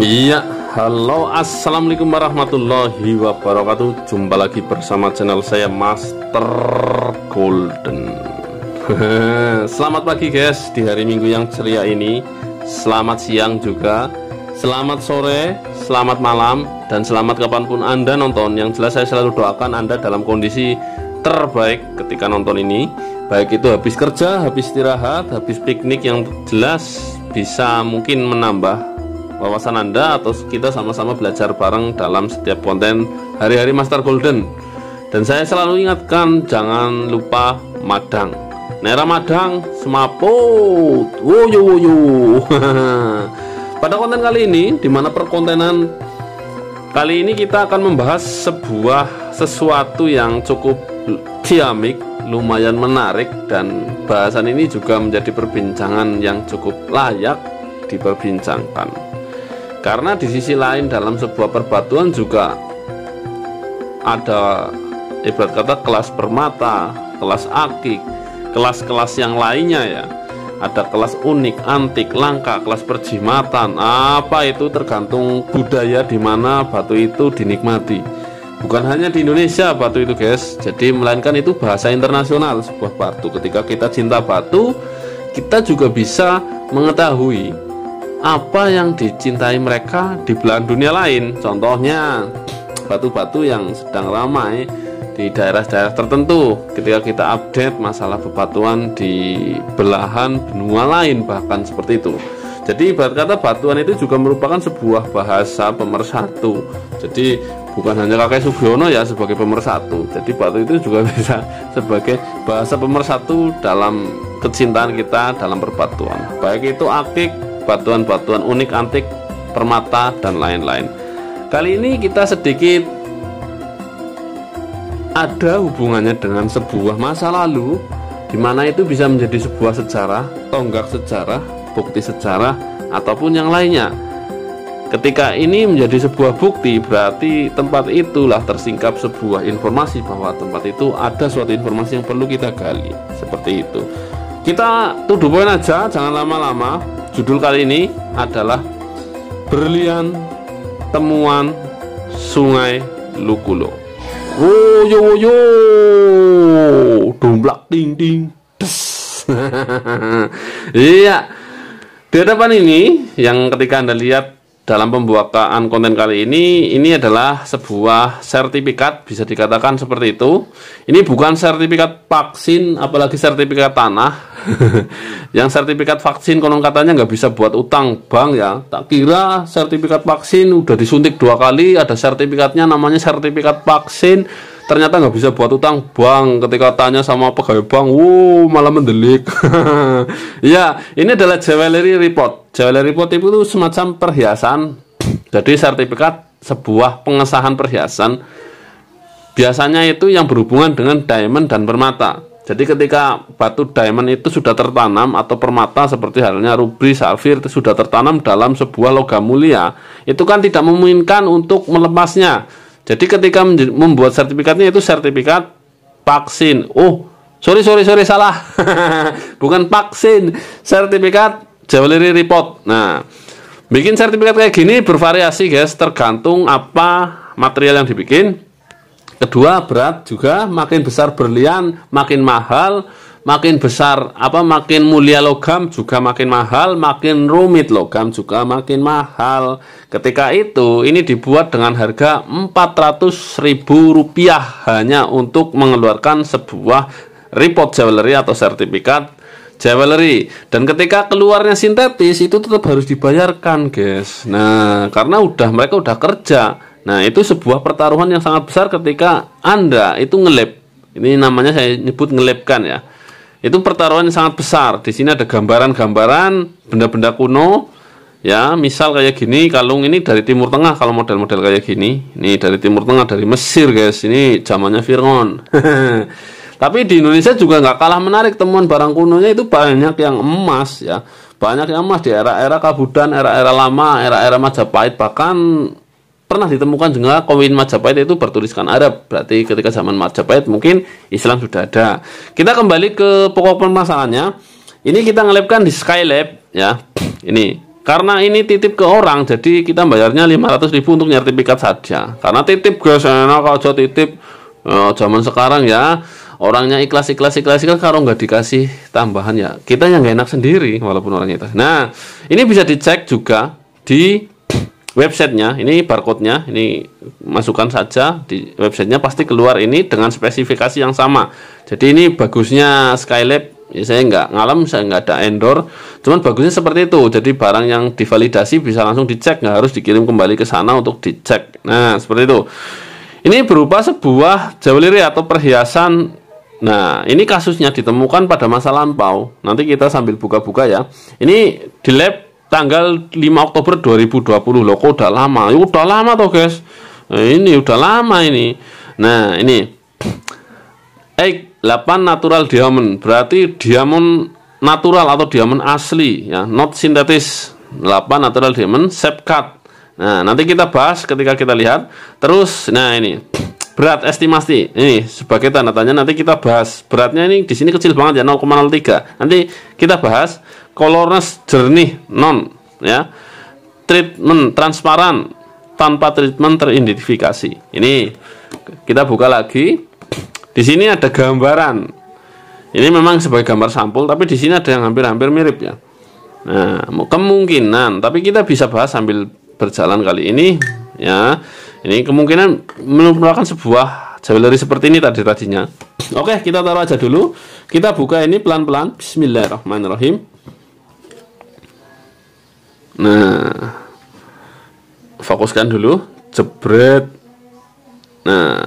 Iya, halo, assalamualaikum warahmatullahi wabarakatuh. Jumpa lagi bersama channel saya Master Golden. Selamat pagi guys, di hari Minggu yang ceria ini. Selamat siang juga, selamat sore, selamat malam, dan selamat kapanpun Anda nonton. Yang jelas saya selalu doakan Anda dalam kondisi terbaik ketika nonton ini. Baik itu habis kerja, habis istirahat, habis piknik, yang jelas bisa mungkin menambah wawasan Anda atau kita sama-sama belajar bareng dalam setiap konten hari-hari Master Golden. Dan saya selalu ingatkan jangan lupa madang. Nera madang semaput. Woyo. Pada konten kali ini, dimana perkontenan kali ini kita akan membahas sesuatu yang cukup ciamik, lumayan menarik, dan bahasan ini juga menjadi perbincangan yang cukup layak diperbincangkan. Karena di sisi lain dalam sebuah perbatuan juga ada ibarat kata kelas permata, kelas akik, kelas-kelas yang lainnya ya. Ada kelas unik, antik, langka, kelas perjimatan. Apa itu tergantung budaya di mana batu itu dinikmati. Bukan hanya di Indonesia batu itu guys. Jadi melainkan itu bahasa internasional sebuah batu. Ketika kita cinta batu, kita juga bisa mengetahui apa yang dicintai mereka di belahan dunia lain. Contohnya batu-batu yang sedang ramai di daerah-daerah tertentu. Ketika kita update masalah bebatuan di belahan benua lain, bahkan seperti itu. Jadi ibarat kata batuan itu juga merupakan sebuah bahasa pemersatu. Jadi bukan hanya kakek Sugiono ya sebagai pemersatu. Jadi batu itu juga bisa sebagai bahasa pemersatu dalam kecintaan kita dalam perbatuan. Baik itu akik, batuan-batuan unik, antik, permata, dan lain-lain. Kali ini kita sedikit ada hubungannya dengan sebuah masa lalu, di mana itu bisa menjadi sebuah sejarah, tonggak sejarah, bukti sejarah, ataupun yang lainnya. Ketika ini menjadi sebuah bukti, berarti tempat itulah tersingkap sebuah informasi bahwa tempat itu ada suatu informasi yang perlu kita gali. Seperti itu. Kita tuduh poin aja, jangan lama-lama. Judul kali ini adalah Berlian Temuan Sungai Lukulo. Woyo, domblak ting ting. Iya. Di hadapan ini yang ketika Anda lihat dalam pembukaan konten kali ini adalah sebuah sertifikat, bisa dikatakan seperti itu. Ini bukan sertifikat vaksin, apalagi sertifikat tanah. Yang sertifikat vaksin konon katanya nggak bisa buat utang bank ya. Tak kira sertifikat vaksin udah disuntik 2 kali, ada sertifikatnya namanya sertifikat vaksin, ternyata nggak bisa buat utang bank. Ketika tanya sama pegawai bank, malah mendelik. Ya, ini adalah jewelry report. Jewelry report itu semacam perhiasan. Jadi sertifikat sebuah pengesahan perhiasan. Biasanya itu yang berhubungan dengan diamond dan permata. Jadi ketika batu diamond itu sudah tertanam atau permata seperti halnya ruby, safir itu sudah tertanam dalam sebuah logam mulia, itu kan tidak memungkinkan untuk melepasnya. Jadi ketika membuat sertifikatnya itu sertifikat vaksin. Sorry salah. Bukan vaksin, sertifikat jewelry report. Nah, bikin sertifikat kayak gini bervariasi guys, tergantung apa material yang dibikin. Kedua, berat juga, makin besar berlian makin mahal, makin besar makin mulia logam juga makin mahal, makin rumit logam juga makin mahal. Ketika itu ini dibuat dengan harga Rp400.000 hanya untuk mengeluarkan sebuah report jewelry atau sertifikat jewelry. Dan ketika keluarnya sintetis itu tetap harus dibayarkan guys. Nah, karena mereka udah kerja. Nah, itu sebuah pertaruhan yang sangat besar ketika Anda itu nge-lab. Ini namanya saya nyebut nge-labkan ya. Itu pertaruhan yang sangat besar. Di sini ada gambaran-gambaran benda-benda kuno. Ya, misal kayak gini, kalung ini dari Timur Tengah kalau model-model kayak gini. Ini dari Timur Tengah, dari Mesir guys. Ini zamannya Fir'aun. Tapi di Indonesia juga nggak kalah menarik temuan barang kunonya, itu banyak yang emas ya. Banyak yang emas di era-era Kabudan, era-era lama, era-era Majapahit, bahkan pernah ditemukan juga koin Majapahit itu bertuliskan Arab. Berarti ketika zaman Majapahit mungkin Islam sudah ada. Kita kembali ke pokok permasalahannya. Ini kita ngelabkan di Skylab ya. Ini karena ini titip ke orang, jadi kita bayarnya 500.000 untuk sertifikat saja. Karena titip guys, enak aja titip. Zaman sekarang ya, orangnya ikhlas kalau nggak dikasih tambahan ya kita yang nggak enak sendiri walaupun orangnya itu. Nah, ini bisa dicek juga di websitenya. Ini barcode-nya, ini masukkan saja di websitenya, pasti keluar ini dengan spesifikasi yang sama. Jadi ini bagusnya Skylab. Ya, saya nggak ngalem, saya nggak ada endorse, cuman bagusnya seperti itu. Jadi barang yang divalidasi bisa langsung dicek, nggak harus dikirim kembali ke sana untuk dicek. Nah, seperti itu. Ini berupa sebuah jewelry atau perhiasan. Nah, ini kasusnya ditemukan pada masa lampau. Nanti kita sambil buka-buka ya. Ini di lab tanggal 5 Oktober 2020 loh. Kok udah lama? Ya, udah lama toh guys. Nah, ini udah lama ini. Nah, ini 8 natural diamond, berarti diamond natural atau diamond asli ya, not sintetis. 8 natural diamond shape cut. Nah, nanti kita bahas ketika kita lihat. Terus, nah ini berat estimasi. Ini sebagai tanda tanya, nanti kita bahas. Beratnya ini di sini kecil banget ya, 0,03. Nanti kita bahas. Colorless jernih non ya. Treatment transparan tanpa treatment teridentifikasi. Ini kita buka lagi. Di sini ada gambaran. Ini memang sebagai gambar sampul, tapi di sini ada yang hampir-hampir mirip ya. Nah, kemungkinan, tapi kita bisa bahas sambil berjalan kali ini ya. Ini kemungkinan merupakan sebuah jewelry seperti ini tadinya. Oke, kita taruh aja dulu. Kita buka ini pelan-pelan. Bismillahirrahmanirrahim. Nah, fokuskan dulu. Jebret. Nah,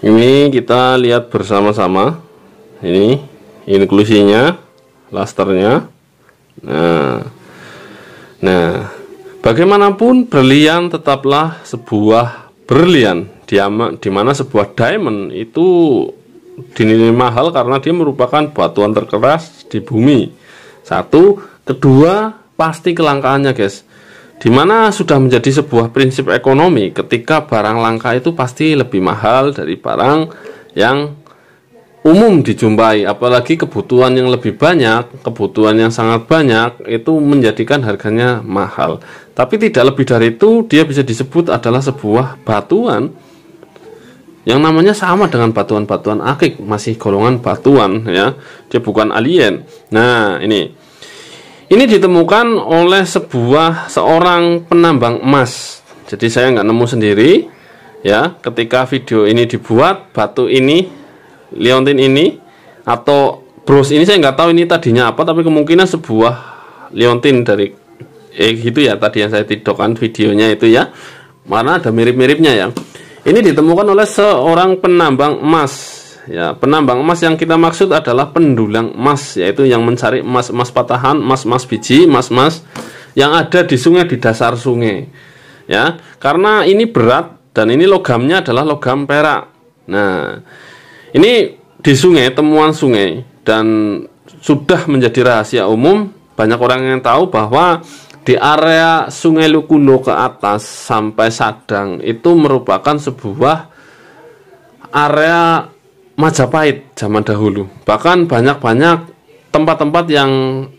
ini kita lihat bersama-sama. Ini inklusinya, lasternya. Nah, bagaimanapun berlian tetaplah sebuah berlian. Di mana sebuah diamond itu dinilai mahal karena dia merupakan batuan terkeras di bumi. Satu, kedua pasti kelangkaannya guys. Dimana sudah menjadi sebuah prinsip ekonomi, ketika barang langka itu pasti lebih mahal dari barang yang umum dijumpai. Apalagi kebutuhan yang lebih banyak, kebutuhan yang sangat banyak, itu menjadikan harganya mahal. Tapi tidak lebih dari itu, dia bisa disebut adalah sebuah batuan yang namanya sama dengan batuan-batuan akik, masih golongan batuan ya, dia bukan alien. Nah, ini ditemukan oleh seorang penambang emas. Jadi saya nggak nemu sendiri ya. Ketika video ini dibuat, batu ini, liontin ini atau bros ini, saya nggak tahu ini tadinya apa, tapi kemungkinan sebuah liontin dari gitu ya. Tadi yang saya tidokkan videonya itu ya, mana ada mirip-miripnya ya. Ini ditemukan oleh seorang penambang emas. Ya, penambang emas yang kita maksud adalah pendulang emas, yaitu yang mencari emas-emas patahan, emas-emas biji, emas-emas yang ada di sungai, di dasar sungai. Ya, karena ini berat dan ini logamnya adalah logam perak. Nah, ini di sungai, temuan sungai, dan sudah menjadi rahasia umum. Banyak orang yang tahu bahwa di area Sungai Lukuno ke atas sampai Sadang itu merupakan sebuah area Majapahit zaman dahulu. Bahkan banyak-banyak tempat-tempat yang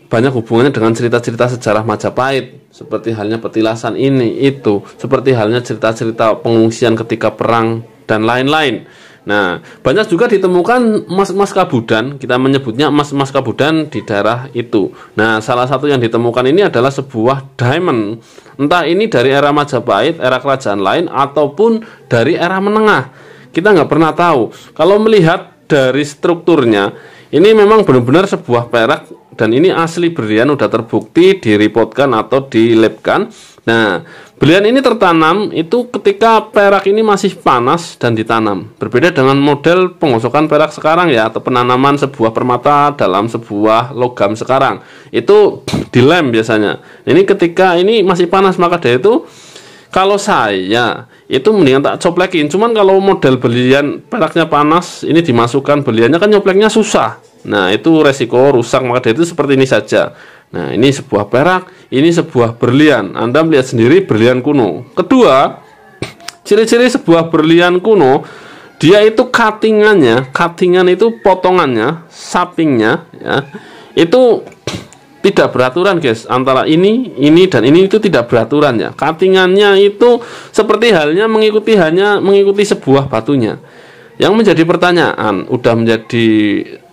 banyak hubungannya dengan cerita-cerita sejarah Majapahit, seperti halnya petilasan ini, itu, seperti halnya cerita-cerita pengungsian ketika perang, dan lain-lain. Nah, banyak juga ditemukan emas-emas kabudan, kita menyebutnya emas-emas kabudan di daerah itu. Nah, salah satu yang ditemukan ini adalah sebuah diamond. Entah ini dari era Majapahit, era kerajaan lain, ataupun dari era menengah. Kita nggak pernah tahu. Kalau melihat dari strukturnya, ini memang benar-benar sebuah perak, dan ini asli berlian, udah terbukti, direpotkan atau dilabkan. Nah, berlian ini tertanam itu ketika perak ini masih panas dan ditanam. Berbeda dengan model pengosokan perak sekarang ya, atau penanaman sebuah permata dalam sebuah logam sekarang. Itu dilem biasanya. Ini ketika ini masih panas, maka dari itu kalau saya itu mendingan tak coplekin. Cuman kalau model berlian peraknya panas, ini dimasukkan berliannya kan nyopleknya susah. Nah, itu resiko rusak, maka dari itu seperti ini saja. Nah, ini sebuah perak, ini sebuah berlian. Anda melihat sendiri berlian kuno. Kedua, ciri-ciri sebuah berlian kuno, dia itu cuttingan itu potongannya, sampingnya ya. itu tidak beraturan guys, antara ini dan ini itu tidak beraturan ya. Cuttingannya itu seperti halnya mengikuti sebuah batunya. Yang menjadi pertanyaan,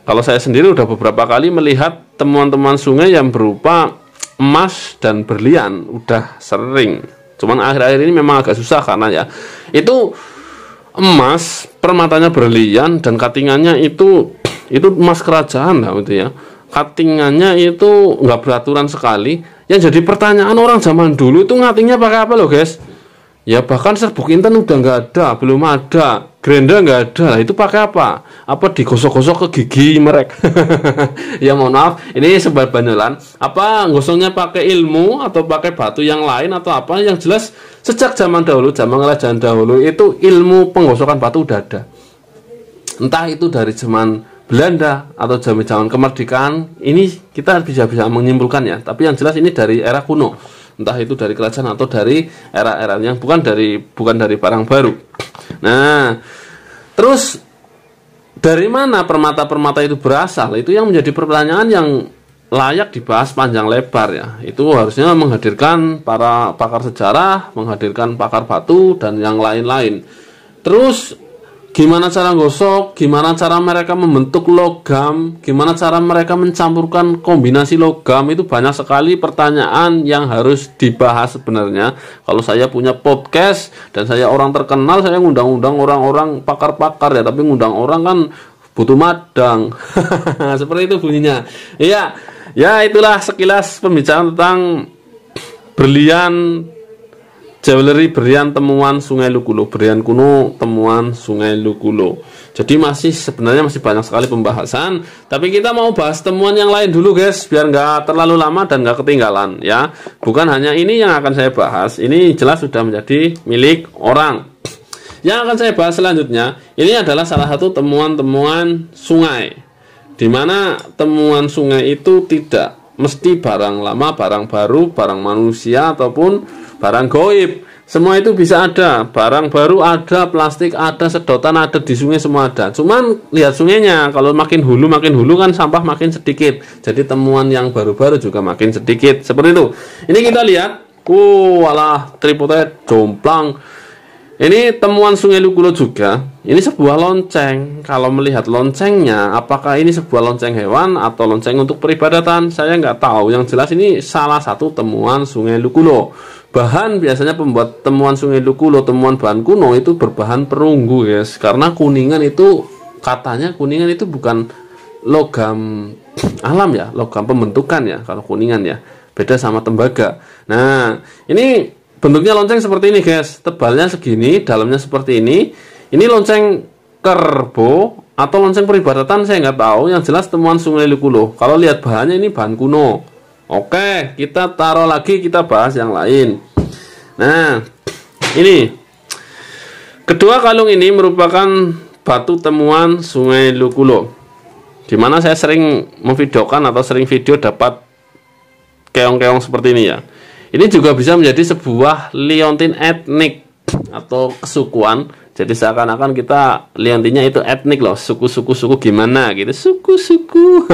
kalau saya sendiri udah beberapa kali melihat temuan-temuan sungai yang berupa emas dan berlian, udah sering. Cuman akhir-akhir ini memang agak susah karena ya itu emas, permatanya berlian dan cuttingannya itu emas kerajaan lah gitu ya. Cuttingannya itu nggak beraturan sekali. Yang jadi pertanyaan orang zaman dulu itu ngatingnya pakai apa loh guys? Ya bahkan serbuk inten udah nggak ada, belum ada, grinder nggak ada. Lah itu pakai apa? Apa digosok-gosok ke gigi mereka? Ya mohon maaf, ini sebar banyolan. Apa gosoknya pakai ilmu atau pakai batu yang lain atau apa? Yang jelas sejak zaman kerajaan dahulu itu ilmu penggosokan batu udah ada. Entah itu dari zaman Belanda atau zaman kemerdekaan, ini kita bisa menyimpulkan ya. Tapi yang jelas ini dari era kuno. Entah itu dari kerajaan atau dari era-era yang bukan dari barang baru. Nah, terus dari mana permata-permata itu berasal? Itu yang menjadi pertanyaan yang layak dibahas panjang lebar ya. Itu harusnya menghadirkan para pakar sejarah, menghadirkan pakar batu dan yang lain-lain. Terus gimana cara gosok, gimana cara mereka membentuk logam, gimana cara mereka mencampurkan kombinasi logam, itu banyak sekali pertanyaan yang harus dibahas sebenarnya. Kalau saya punya podcast dan saya orang terkenal, saya ngundang-undang orang-orang pakar-pakar ya, tapi ngundang orang kan butuh madang. Seperti itu bunyinya. Iya, ya itulah sekilas pembicaraan tentang berlian jewelry berlian temuan Sungai Lukulo, berlian kuno temuan Sungai Lukulo. Jadi sebenarnya masih banyak sekali pembahasan, tapi kita mau bahas temuan yang lain dulu guys, biar nggak terlalu lama dan nggak ketinggalan ya. Bukan hanya ini yang akan saya bahas, ini jelas sudah menjadi milik orang. Yang akan saya bahas selanjutnya, ini adalah salah satu temuan-temuan sungai, di mana temuan sungai itu tidak mesti barang lama, barang baru, barang manusia ataupun barang goib. Semua itu bisa ada, barang baru ada, plastik ada, sedotan ada, di sungai semua ada. Cuman lihat sungainya, kalau makin hulu kan sampah makin sedikit. Jadi temuan yang baru-baru juga makin sedikit. Seperti itu. Ini kita lihat, walah tripodnya jomplang. Ini temuan Sungai Lukulo juga. Ini sebuah lonceng. Kalau melihat loncengnya, apakah ini sebuah lonceng hewan atau lonceng untuk peribadatan? Saya nggak tahu. Yang jelas ini salah satu temuan Sungai Lukulo. Bahan biasanya pembuat temuan Sungai Lukulo, temuan bahan kuno itu berbahan perunggu guys. Karena kuningan itu, katanya kuningan itu bukan logam alam ya, logam pembentukan ya. Kalau kuningan ya, beda sama tembaga. Nah, ini bentuknya lonceng seperti ini guys, tebalnya segini, dalamnya seperti ini. Ini lonceng kerbau atau lonceng peribadatan saya nggak tahu. Yang jelas temuan Sungai Lukulo. Kalau lihat bahannya ini bahan kuno. Oke, kita taruh lagi, kita bahas yang lain. Nah, ini kedua kalung ini merupakan batu temuan Sungai Lukulo, dimana saya sering memvideokan atau sering video dapat keong-keong seperti ini ya. Ini juga bisa menjadi sebuah liontin etnik atau kesukuan. Jadi seakan-akan kita liontinnya itu etnik loh, suku-suku gimana gitu, suku-suku.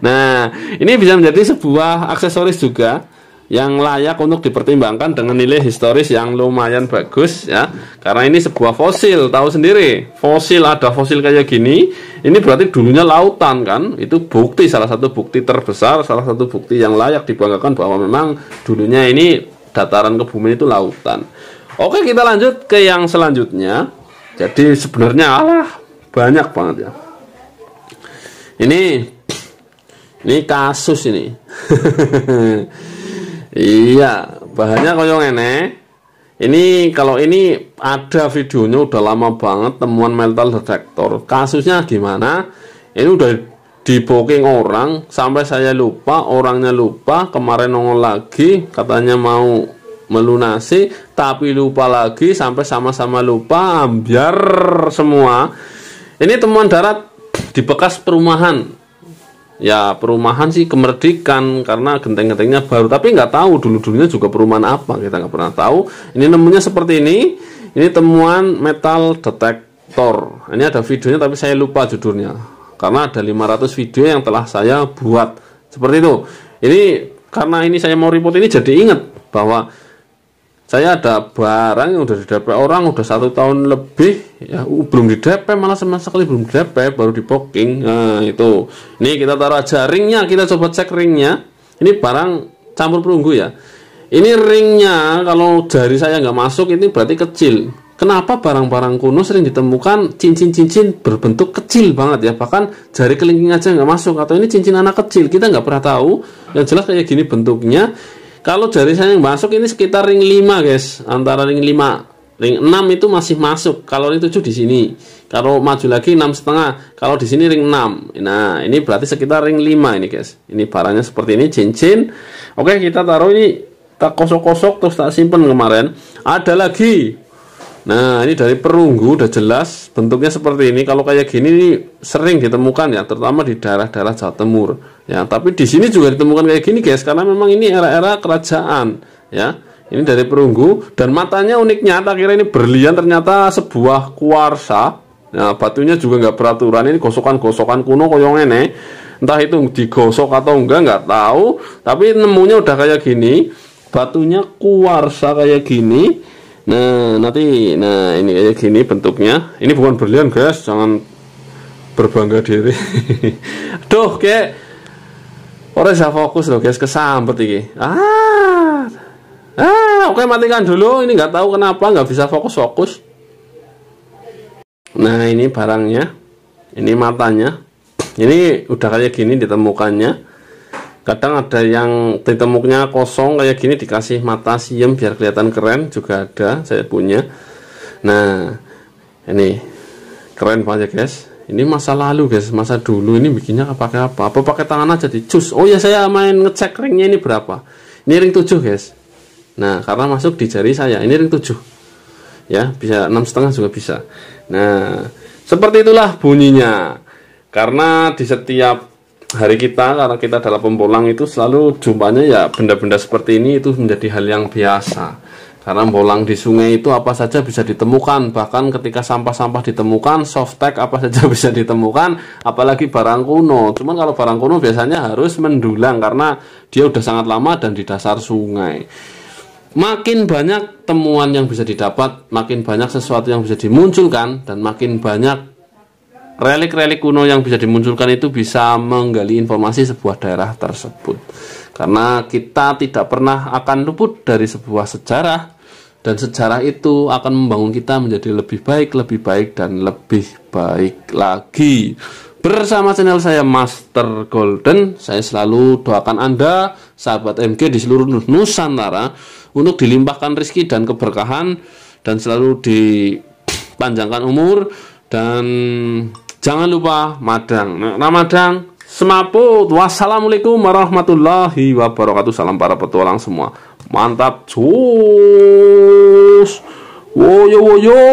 Nah, ini bisa menjadi sebuah aksesoris juga yang layak untuk dipertimbangkan dengan nilai historis yang lumayan bagus ya. Karena ini sebuah fosil, tahu sendiri. Ada fosil kayak gini, ini berarti dulunya lautan kan. Itu bukti, salah satu bukti terbesar, salah satu bukti yang layak dibanggakan bahwa memang dulunya ini dataran kebumian itu lautan. Oke, kita lanjut ke yang selanjutnya. Jadi sebenarnya banyak banget ya. Ini kasus ini. Iya, bahannya koyo ngene. Ini kalau ini ada videonya udah lama banget, temuan metal detector. Kasusnya gimana? Ini udah di booking orang sampai saya lupa, orangnya lupa. Kemarin nongol lagi katanya mau melunasi, tapi lupa lagi, sampai sama-sama lupa, ambiar semua. Ini temuan darat di bekas perumahan. Ya perumahan sih Kemerdekaan, karena genteng-gentengnya baru, tapi nggak tahu dulu-dulunya juga perumahan apa, kita nggak pernah tahu. Ini nemunya seperti ini. Ini temuan metal detektor. Ini ada videonya tapi saya lupa judulnya. karena ada 500 video yang telah saya buat seperti itu. Ini karena ini saya mau report ini, jadi ingat bahwa saya ada barang yang udah di DP orang udah 1 tahun lebih ya, belum di DP, malah sama sekali belum di DP, baru di booking. Nah itu, ini kita taruh aja ringnya, kita coba cek ringnya. Ini barang campur perunggu ya. Ini ringnya kalau jari saya nggak masuk ini berarti kecil. Kenapa barang-barang kuno sering ditemukan cincin-cincin berbentuk kecil banget ya, bahkan jari kelingking aja nggak masuk, atau ini cincin anak kecil, kita nggak pernah tahu. Yang jelas kayak gini bentuknya. Kalau jari saya yang masuk ini sekitar ring 5 guys, antara ring 5, ring 6 itu masih masuk. Kalau ring 7 di sini. Kalau maju lagi 6,5. Kalau di sini ring 6. Nah, ini berarti sekitar ring 5 ini guys. Ini barangnya seperti ini, cincin. Oke, kita taruh ini, tak kosok-kosok terus tak simpen kemarin. Ada lagi. Nah, ini dari perunggu udah jelas bentuknya seperti ini. Kalau kayak gini ini sering ditemukan ya, terutama di daerah-daerah Jawa Timur. Ya, tapi di sini juga ditemukan kayak gini guys, karena memang ini era-era kerajaan ya. Ini dari perunggu dan matanya uniknya, tak kira ini berlian, ternyata sebuah kuarsa. Nah, batunya juga nggak beraturan, ini gosokan-gosokan kuno koyong ini. Entah itu digosok atau enggak nggak tahu, tapi nemunya udah kayak gini. Batunya kuarsa kayak gini. Nah, nanti, nah ini kayak gini bentuknya. Ini bukan berlian guys, jangan berbangga diri. Duh, kayak orang bisa fokus loh guys, kesambet ini. Oke, matikan dulu. Ini nggak tahu kenapa nggak bisa fokus-fokus. Nah, ini barangnya, ini matanya. Ini udah kayak gini ditemukannya. Kadang ada yang ditemukannya kosong kayak gini, dikasih mata siem biar kelihatan keren, juga ada, saya punya. Nah, ini keren banget ya guys. Ini masa lalu guys, masa dulu ini bikinnya pakai apa? Apa pakai tangan aja dicus. Oh ya, saya main ngecek ringnya ini berapa. Ini ring 7 guys. Nah, karena masuk di jari saya, ini ring 7. Ya, bisa 6,5 juga bisa. Nah, seperti itulah bunyinya. Karena di setiap hari kita, karena kita adalah pembolang, itu selalu jumpanya ya benda-benda seperti ini, itu menjadi hal yang biasa. Karena bolang di sungai itu apa saja bisa ditemukan, bahkan ketika sampah-sampah ditemukan, softtek apa saja bisa ditemukan, apalagi barang kuno. Cuman kalau barang kuno biasanya harus mendulang karena dia udah sangat lama dan di dasar sungai. Makin banyak temuan yang bisa didapat, makin banyak sesuatu yang bisa dimunculkan, dan makin banyak relik-relik kuno yang bisa dimunculkan itu bisa menggali informasi sebuah daerah tersebut. Karena kita tidak pernah akan luput dari sebuah sejarah, dan sejarah itu akan membangun kita menjadi lebih baik, dan lebih baik lagi. Bersama channel saya Master Golden, saya selalu doakan Anda, sahabat MG di seluruh Nusantara, untuk dilimpahkan rezeki dan keberkahan, dan selalu dipanjangkan umur, dan jangan lupa madang. Ramadhan semaput. Wassalamualaikum warahmatullahi wabarakatuh. Salam para petualang semua. Mantap, cus. Woyo woyo.